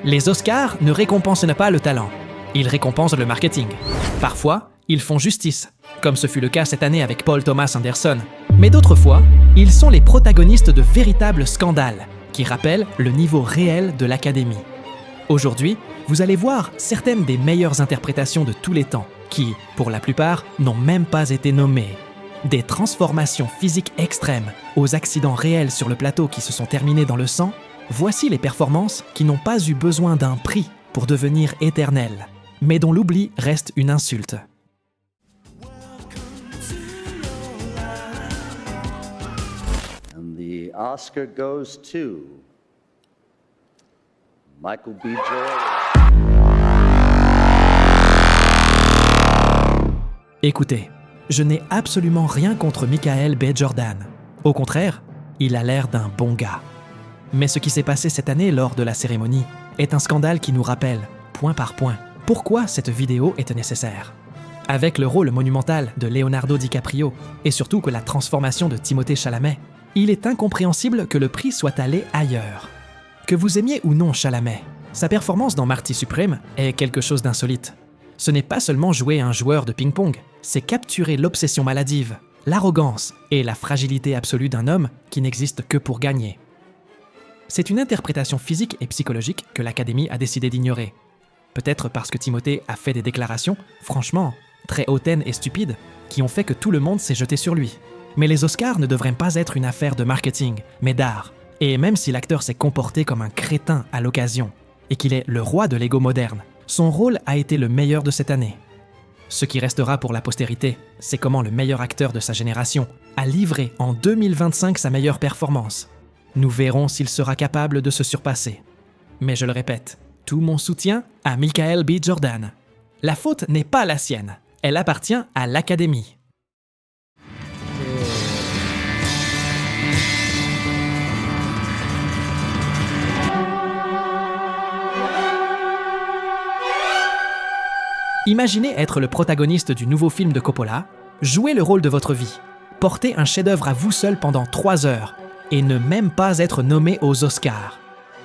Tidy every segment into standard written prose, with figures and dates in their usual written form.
Les Oscars ne récompensent pas le talent, ils récompensent le marketing. Parfois, ils font justice, comme ce fut le cas cette année avec Paul Thomas Anderson. Mais d'autres fois, ils sont les protagonistes de véritables scandales qui rappellent le niveau réel de l'Académie. Aujourd'hui, vous allez voir certaines des meilleures interprétations de tous les temps qui, pour la plupart, n'ont même pas été nommées. Des transformations physiques extrêmes aux accidents réels sur le plateau qui se sont terminés dans le sang, voici les performances qui n'ont pas eu besoin d'un prix pour devenir éternelles, mais dont l'oubli reste une insulte. And the Oscar goes to Michael B. Jordan. Écoutez, je n'ai absolument rien contre Michael B. Jordan. Au contraire, il a l'air d'un bon gars. Mais ce qui s'est passé cette année lors de la cérémonie est un scandale qui nous rappelle, point par point, pourquoi cette vidéo était nécessaire. Avec le rôle monumental de Leonardo DiCaprio et surtout que la transformation de Timothée Chalamet, il est incompréhensible que le prix soit allé ailleurs. Que vous aimiez ou non Chalamet, sa performance dans Marty Supreme est quelque chose d'insolite. Ce n'est pas seulement jouer un joueur de ping-pong, c'est capturer l'obsession maladive, l'arrogance et la fragilité absolue d'un homme qui n'existe que pour gagner. C'est une interprétation physique et psychologique que l'Académie a décidé d'ignorer. Peut-être parce que Timothée a fait des déclarations, franchement, très hautaines et stupides, qui ont fait que tout le monde s'est jeté sur lui. Mais les Oscars ne devraient pas être une affaire de marketing, mais d'art. Et même si l'acteur s'est comporté comme un crétin à l'occasion, et qu'il est le roi de l'ego moderne, son rôle a été le meilleur de cette année. Ce qui restera pour la postérité, c'est comment le meilleur acteur de sa génération a livré en 2025 sa meilleure performance. Nous verrons s'il sera capable de se surpasser. Mais je le répète, tout mon soutien à Michael B. Jordan. La faute n'est pas la sienne, elle appartient à l'Académie. Imaginez être le protagoniste du nouveau film de Coppola, jouer le rôle de votre vie, porter un chef-d'œuvre à vous seul pendant 3 heures et ne même pas être nommé aux Oscars.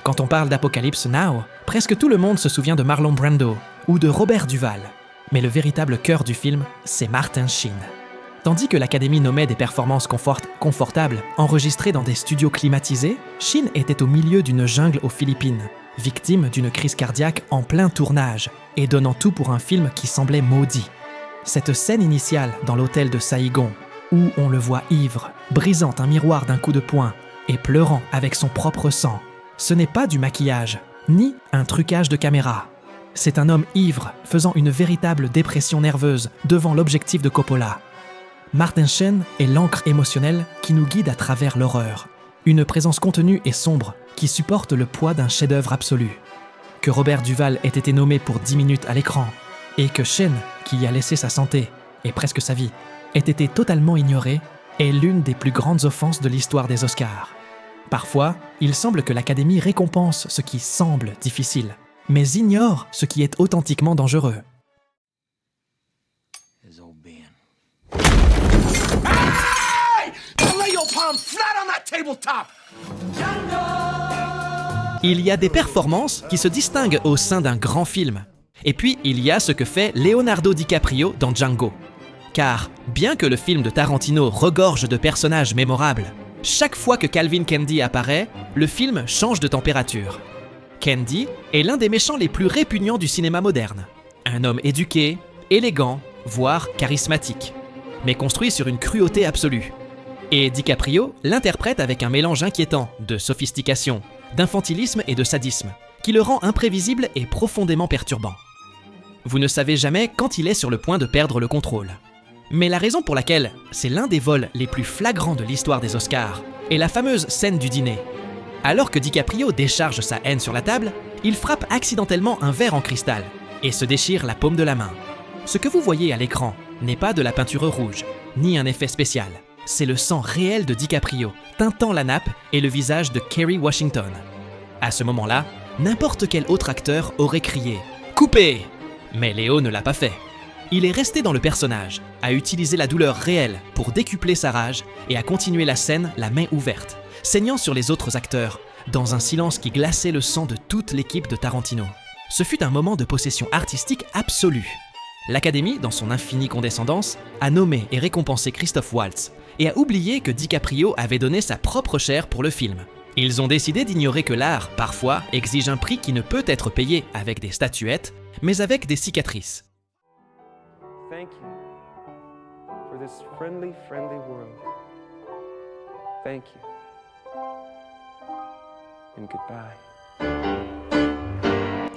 Quand on parle d'Apocalypse Now, presque tout le monde se souvient de Marlon Brando ou de Robert Duvall. Mais le véritable cœur du film, c'est Martin Sheen. Tandis que l'Académie nommait des performances confortables enregistrées dans des studios climatisés, Sheen était au milieu d'une jungle aux Philippines, victime d'une crise cardiaque en plein tournage et donnant tout pour un film qui semblait maudit. Cette scène initiale dans l'hôtel de Saïgon, où on le voit ivre, brisant un miroir d'un coup de poing et pleurant avec son propre sang, ce n'est pas du maquillage, ni un trucage de caméra. C'est un homme ivre faisant une véritable dépression nerveuse devant l'objectif de Coppola. Martin Sheen est l'encre émotionnelle qui nous guide à travers l'horreur. Une présence contenue et sombre qui supporte le poids d'un chef-d'œuvre absolu. Que Robert Duvall ait été nommé pour 10 minutes à l'écran et que Sheen, qui y a laissé sa santé et presque sa vie, ait été totalement ignoré est l'une des plus grandes offenses de l'histoire des Oscars. Parfois, il semble que l'Académie récompense ce qui semble difficile, mais ignore ce qui est authentiquement dangereux. Il y a des performances qui se distinguent au sein d'un grand film. Et puis, il y a ce que fait Leonardo DiCaprio dans Django. Car, bien que le film de Tarantino regorge de personnages mémorables, chaque fois que Calvin Candy apparaît, le film change de température. Candy est l'un des méchants les plus répugnants du cinéma moderne. Un homme éduqué, élégant, voire charismatique, mais construit sur une cruauté absolue. Et DiCaprio l'interprète avec un mélange inquiétant de sophistication, d'infantilisme et de sadisme, qui le rend imprévisible et profondément perturbant. Vous ne savez jamais quand il est sur le point de perdre le contrôle. Mais la raison pour laquelle c'est l'un des vols les plus flagrants de l'histoire des Oscars est la fameuse scène du dîner. Alors que DiCaprio décharge sa haine sur la table, il frappe accidentellement un verre en cristal et se déchire la paume de la main. Ce que vous voyez à l'écran n'est pas de la peinture rouge, ni un effet spécial. C'est le sang réel de DiCaprio, teintant la nappe et le visage de Kerry Washington. À ce moment-là, n'importe quel autre acteur aurait crié « Coupez !» Mais Léo ne l'a pas fait. Il est resté dans le personnage, a utilisé la douleur réelle pour décupler sa rage et a continué la scène la main ouverte, saignant sur les autres acteurs, dans un silence qui glaçait le sang de toute l'équipe de Tarantino. Ce fut un moment de possession artistique absolue. L'Académie, dans son infinie condescendance, a nommé et récompensé Christoph Waltz et a oublié que DiCaprio avait donné sa propre chair pour le film. Ils ont décidé d'ignorer que l'art, parfois, exige un prix qui ne peut être payé avec des statuettes, mais avec des cicatrices. Thank you for this friendly world. Thank you. And goodbye.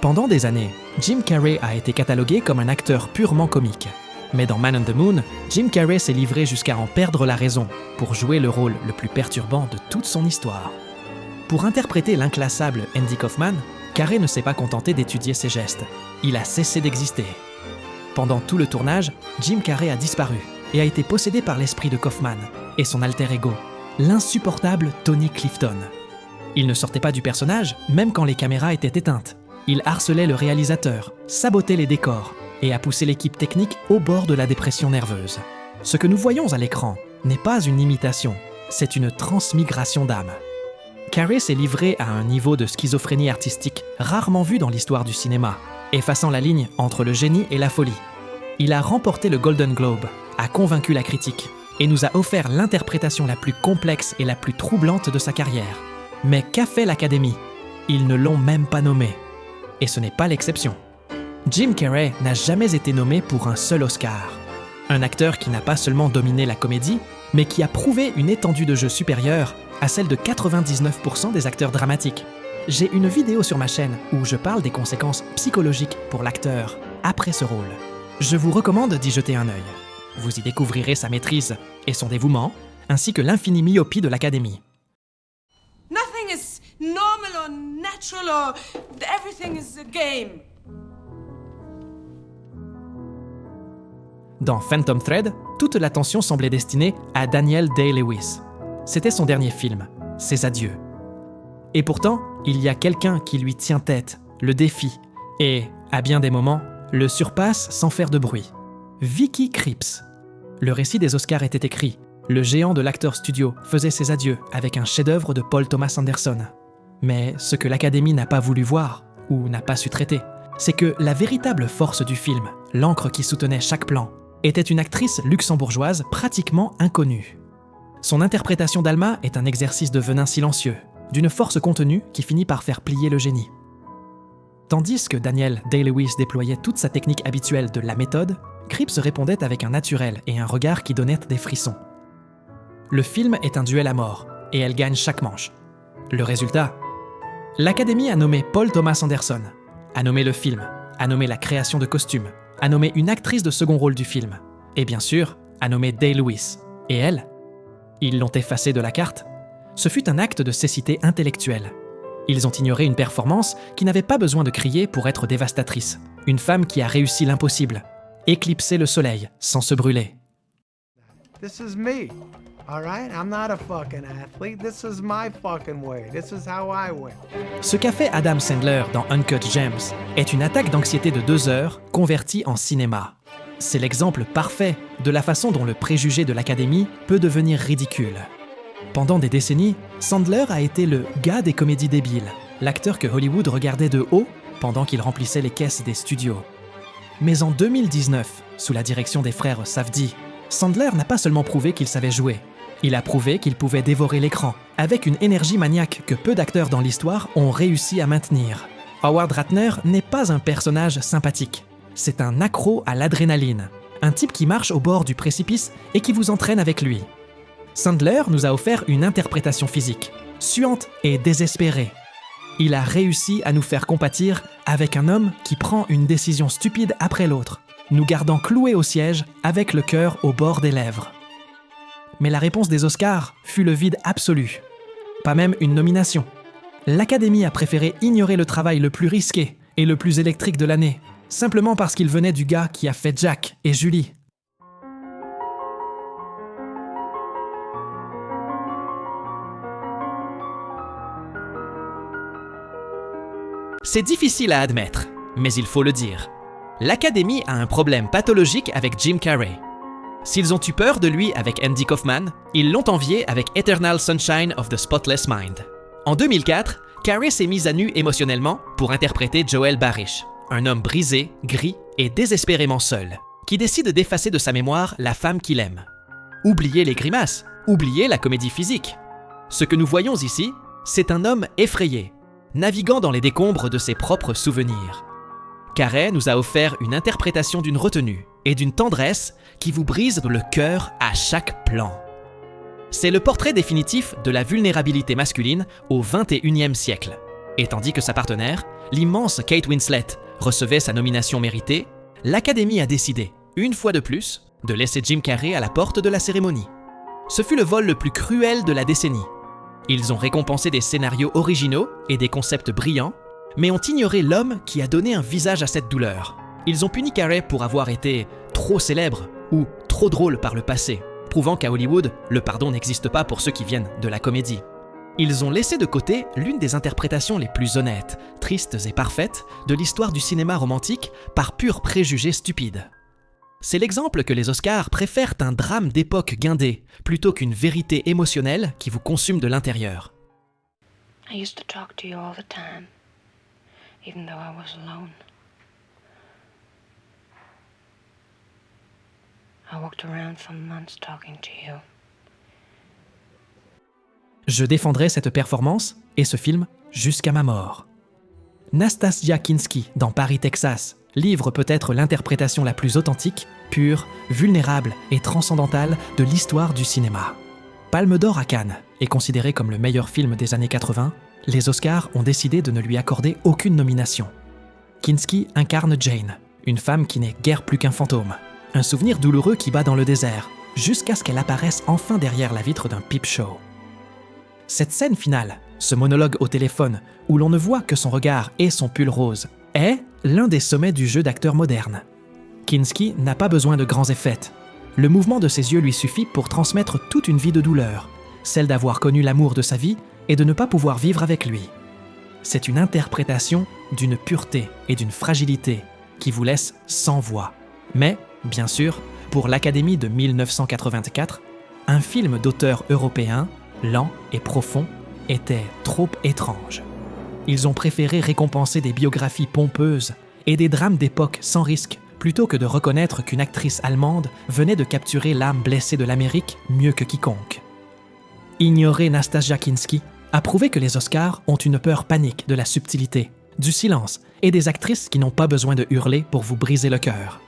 Pendant des années, Jim Carrey a été catalogué comme un acteur purement comique. Mais dans Man on the Moon, Jim Carrey s'est livré jusqu'à en perdre la raison pour jouer le rôle le plus perturbant de toute son histoire. Pour interpréter l'inclassable Andy Kaufman, Carrey ne s'est pas contenté d'étudier ses gestes. Il a cessé d'exister. Pendant tout le tournage, Jim Carrey a disparu et a été possédé par l'esprit de Kaufman et son alter ego, l'insupportable Tony Clifton. Il ne sortait pas du personnage, même quand les caméras étaient éteintes. Il harcelait le réalisateur, sabotait les décors et a poussé l'équipe technique au bord de la dépression nerveuse. Ce que nous voyons à l'écran n'est pas une imitation, c'est une transmigration d'âme. Carrey s'est livré à un niveau de schizophrénie artistique rarement vu dans l'histoire du cinéma, effaçant la ligne entre le génie et la folie. Il a remporté le Golden Globe, a convaincu la critique et nous a offert l'interprétation la plus complexe et la plus troublante de sa carrière. Mais qu'a fait l'Académie ? Ils ne l'ont même pas nommé. Et ce n'est pas l'exception. Jim Carrey n'a jamais été nommé pour un seul Oscar. Un acteur qui n'a pas seulement dominé la comédie, mais qui a prouvé une étendue de jeu supérieure à celle de 99% des acteurs dramatiques. J'ai une vidéo sur ma chaîne où je parle des conséquences psychologiques pour l'acteur après ce rôle. Je vous recommande d'y jeter un œil. Vous y découvrirez sa maîtrise et son dévouement, ainsi que l'infinie myopie de l'Académie. Nothing is normal or natural or everything is a game. Dans Phantom Thread, toute l'attention semblait destinée à Daniel Day-Lewis. C'était son dernier film, ses adieux. Et pourtant, il y a quelqu'un qui lui tient tête, le défie, et, à bien des moments, le surpasse sans faire de bruit. Vicky Krieps. Le récit des Oscars était écrit. Le géant de l'Actors Studio faisait ses adieux avec un chef-d'œuvre de Paul Thomas Anderson. Mais ce que l'Académie n'a pas voulu voir, ou n'a pas su traiter, c'est que la véritable force du film, l'encre qui soutenait chaque plan, était une actrice luxembourgeoise pratiquement inconnue. Son interprétation d'Alma est un exercice de venin silencieux, d'une force contenue qui finit par faire plier le génie. Tandis que Daniel Day-Lewis déployait toute sa technique habituelle de la méthode, Krieps répondait avec un naturel et un regard qui donnait des frissons. Le film est un duel à mort, et elle gagne chaque manche. Le résultat ? L'Académie a nommé Paul Thomas Anderson, a nommé le film, a nommé la création de costumes, a nommé une actrice de second rôle du film, et bien sûr, a nommé Day-Lewis. Et elle ? Ils l'ont effacée de la carte. Ce fut un acte de cécité intellectuelle. Ils ont ignoré une performance qui n'avait pas besoin de crier pour être dévastatrice. Une femme qui a réussi l'impossible, éclipser le soleil sans se brûler. This is me, all right? I'm not a fucking athlete. This is my fucking way. This is how I win. Ce qu'a fait Adam Sandler dans Uncut Gems est une attaque d'anxiété de 2 heures convertie en cinéma. C'est l'exemple parfait de la façon dont le préjugé de l'Académie peut devenir ridicule. Pendant des décennies, Sandler a été le gars des comédies débiles, l'acteur que Hollywood regardait de haut pendant qu'il remplissait les caisses des studios. Mais en 2019, sous la direction des frères Safdie, Sandler n'a pas seulement prouvé qu'il savait jouer, il a prouvé qu'il pouvait dévorer l'écran, avec une énergie maniaque que peu d'acteurs dans l'histoire ont réussi à maintenir. Howard Ratner n'est pas un personnage sympathique, c'est un accro à l'adrénaline, un type qui marche au bord du précipice et qui vous entraîne avec lui. Sandler nous a offert une interprétation physique, suante et désespérée. Il a réussi à nous faire compatir avec un homme qui prend une décision stupide après l'autre, nous gardant cloués au siège avec le cœur au bord des lèvres. Mais la réponse des Oscars fut le vide absolu. Pas même une nomination. L'Académie a préféré ignorer le travail le plus risqué et le plus électrique de l'année, simplement parce qu'il venait du gars qui a fait Jack et Julie. C'est difficile à admettre, mais il faut le dire. L'Académie a un problème pathologique avec Jim Carrey. S'ils ont eu peur de lui avec Andy Kaufman, ils l'ont envié avec Eternal Sunshine of the Spotless Mind. En 2004, Carey s'est mise à nu émotionnellement pour interpréter Joel Barish, un homme brisé, gris et désespérément seul, qui décide d'effacer de sa mémoire la femme qu'il aime. Oubliez les grimaces, oubliez la comédie physique. Ce que nous voyons ici, c'est un homme effrayé, naviguant dans les décombres de ses propres souvenirs. Carey nous a offert une interprétation d'une retenue et d'une tendresse qui vous brise le cœur à chaque plan. C'est le portrait définitif de la vulnérabilité masculine au XXIe siècle. Et tandis que sa partenaire, l'immense Kate Winslet, recevait sa nomination méritée, l'Académie a décidé, une fois de plus, de laisser Jim Carrey à la porte de la cérémonie. Ce fut le vol le plus cruel de la décennie. Ils ont récompensé des scénarios originaux et des concepts brillants, mais ont ignoré l'homme qui a donné un visage à cette douleur. Ils ont puni Carrey pour avoir été trop célèbre ou trop drôle par le passé, prouvant qu'à Hollywood, le pardon n'existe pas pour ceux qui viennent de la comédie. Ils ont laissé de côté l'une des interprétations les plus honnêtes, tristes et parfaites de l'histoire du cinéma romantique par pur préjugé stupide. C'est l'exemple que les Oscars préfèrent un drame d'époque guindé plutôt qu'une vérité émotionnelle qui vous consume de l'intérieur. I used to talk to you all the time, even though I was alone. I walked around for months talking to you. Je défendrai cette performance et ce film jusqu'à ma mort. Nastassja Kinski, dans Paris, Texas, livre peut-être l'interprétation la plus authentique, pure, vulnérable et transcendantale de l'histoire du cinéma. Palme d'or à Cannes est considéré comme le meilleur film des années 80, les Oscars ont décidé de ne lui accorder aucune nomination. Kinski incarne Jane, une femme qui n'est guère plus qu'un fantôme, un souvenir douloureux qui bat dans le désert, jusqu'à ce qu'elle apparaisse enfin derrière la vitre d'un peep show. Cette scène finale, ce monologue au téléphone, où l'on ne voit que son regard et son pull rose, est l'un des sommets du jeu d'acteur moderne. Kinski n'a pas besoin de grands effets. Le mouvement de ses yeux lui suffit pour transmettre toute une vie de douleur, celle d'avoir connu l'amour de sa vie et de ne pas pouvoir vivre avec lui. C'est une interprétation d'une pureté et d'une fragilité qui vous laisse sans voix. Mais, bien sûr, pour l'Académie de 1984, un film d'auteur européen, lent et profond, était trop étrange. Ils ont préféré récompenser des biographies pompeuses et des drames d'époque sans risque, plutôt que de reconnaître qu'une actrice allemande venait de capturer l'âme blessée de l'Amérique mieux que quiconque. Ignorer Nastassja Kinski a prouvé que les Oscars ont une peur panique de la subtilité, du silence et des actrices qui n'ont pas besoin de hurler pour vous briser le cœur.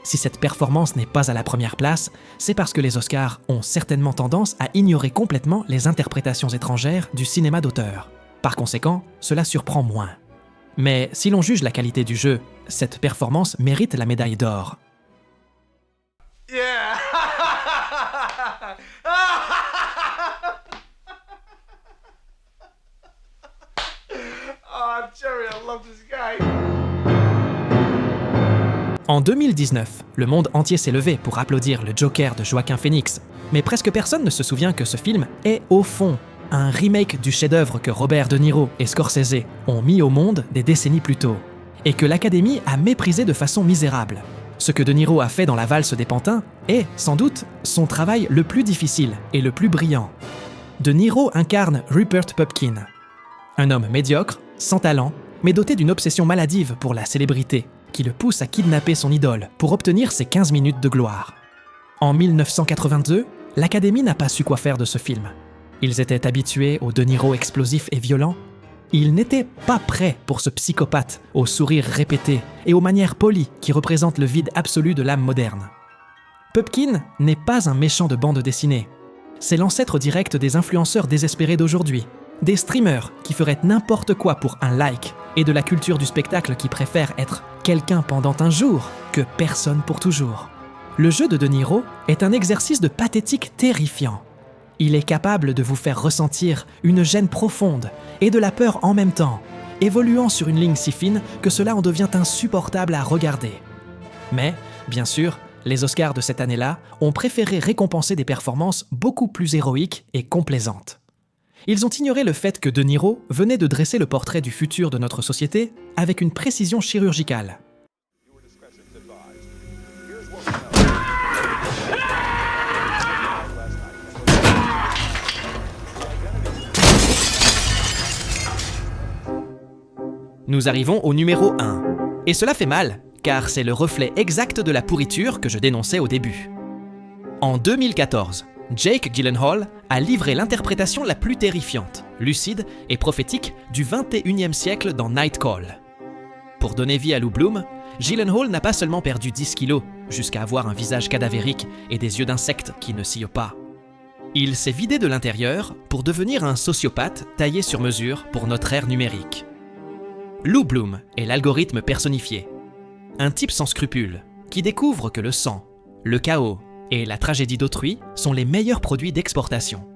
Si cette performance n'est pas à la première place, c'est parce que les Oscars ont certainement tendance à ignorer complètement les interprétations étrangères du cinéma d'auteur. Par conséquent, cela surprend moins. Mais si l'on juge la qualité du jeu, cette performance mérite la médaille d'or. Yeah! Oh, Jerry, I love this guy. En 2019, le monde entier s'est levé pour applaudir le Joker de Joaquin Phoenix, mais presque personne ne se souvient que ce film est, au fond, un remake du chef-d'œuvre que Robert De Niro et Scorsese ont mis au monde des décennies plus tôt, et que l'Académie a méprisé de façon misérable. Ce que De Niro a fait dans La Valse des Pantins est, sans doute, son travail le plus difficile et le plus brillant. De Niro incarne Rupert Pupkin, un homme médiocre, sans talent, mais doté d'une obsession maladive pour la célébrité, qui le pousse à kidnapper son idole pour obtenir ses 15 minutes de gloire. En 1982, l'Académie n'a pas su quoi faire de ce film. Ils étaient habitués au De Niro explosif et violent. Ils n'étaient pas prêts pour ce psychopathe au sourire répété et aux manières polies qui représentent le vide absolu de l'âme moderne. Pupkin n'est pas un méchant de bande dessinée. C'est l'ancêtre direct des influenceurs désespérés d'aujourd'hui, des streamers qui feraient n'importe quoi pour un like et de la culture du spectacle qui préfère être quelqu'un pendant un jour que personne pour toujours. Le jeu de Niro est un exercice de pathétique terrifiant. Il est capable de vous faire ressentir une gêne profonde et de la peur en même temps, évoluant sur une ligne si fine que cela en devient insupportable à regarder. Mais, bien sûr, les Oscars de cette année-là ont préféré récompenser des performances beaucoup plus héroïques et complaisantes. Ils ont ignoré le fait que De Niro venait de dresser le portrait du futur de notre société avec une précision chirurgicale. Nous arrivons au numéro 1. Et cela fait mal, car c'est le reflet exact de la pourriture que je dénonçais au début. En 2014, Jake Gyllenhaal a livré l'interprétation la plus terrifiante, lucide et prophétique du 21e siècle dans Night Call. Pour donner vie à Lou Bloom, Gyllenhaal n'a pas seulement perdu 10 kilos, jusqu'à avoir un visage cadavérique et des yeux d'insecte qui ne scient pas. Il s'est vidé de l'intérieur pour devenir un sociopathe taillé sur mesure pour notre ère numérique. Lou Bloom est l'algorithme personnifié. Un type sans scrupules, qui découvre que le sang, le chaos et la tragédie d'autrui sont les meilleurs produits d'exportation.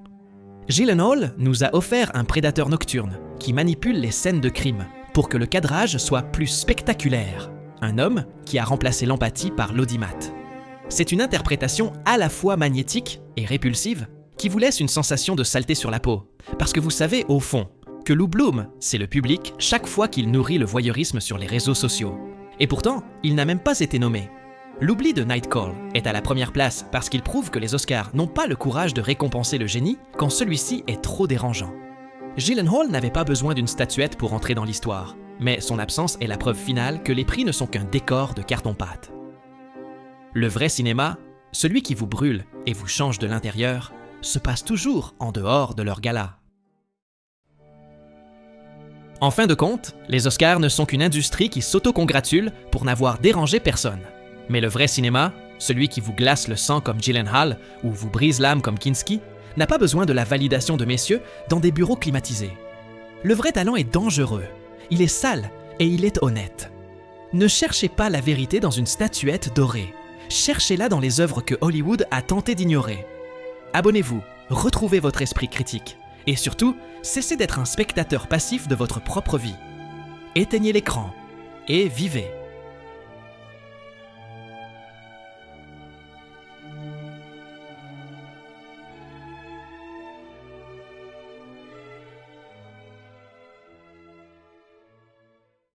Gyllenhaal nous a offert un prédateur nocturne qui manipule les scènes de crime pour que le cadrage soit plus spectaculaire. Un homme qui a remplacé l'empathie par l'audimat. C'est une interprétation à la fois magnétique et répulsive qui vous laisse une sensation de saleté sur la peau. Parce que vous savez, au fond, que Lou Bloom, c'est le public chaque fois qu'il nourrit le voyeurisme sur les réseaux sociaux. Et pourtant, il n'a même pas été nommé. L'oubli de Night Call est à la première place parce qu'il prouve que les Oscars n'ont pas le courage de récompenser le génie quand celui-ci est trop dérangeant. Gyllenhaal n'avait pas besoin d'une statuette pour entrer dans l'histoire, mais son absence est la preuve finale que les prix ne sont qu'un décor de carton-pâte. Le vrai cinéma, celui qui vous brûle et vous change de l'intérieur, se passe toujours en dehors de leur gala. En fin de compte, les Oscars ne sont qu'une industrie qui s'auto-congratule pour n'avoir dérangé personne. Mais le vrai cinéma, celui qui vous glace le sang comme Gyllenhaal ou vous brise l'âme comme Kinski, n'a pas besoin de la validation de messieurs dans des bureaux climatisés. Le vrai talent est dangereux, il est sale et il est honnête. Ne cherchez pas la vérité dans une statuette dorée, cherchez-la dans les œuvres que Hollywood a tenté d'ignorer. Abonnez-vous, retrouvez votre esprit critique et surtout, cessez d'être un spectateur passif de votre propre vie. Éteignez l'écran et vivez.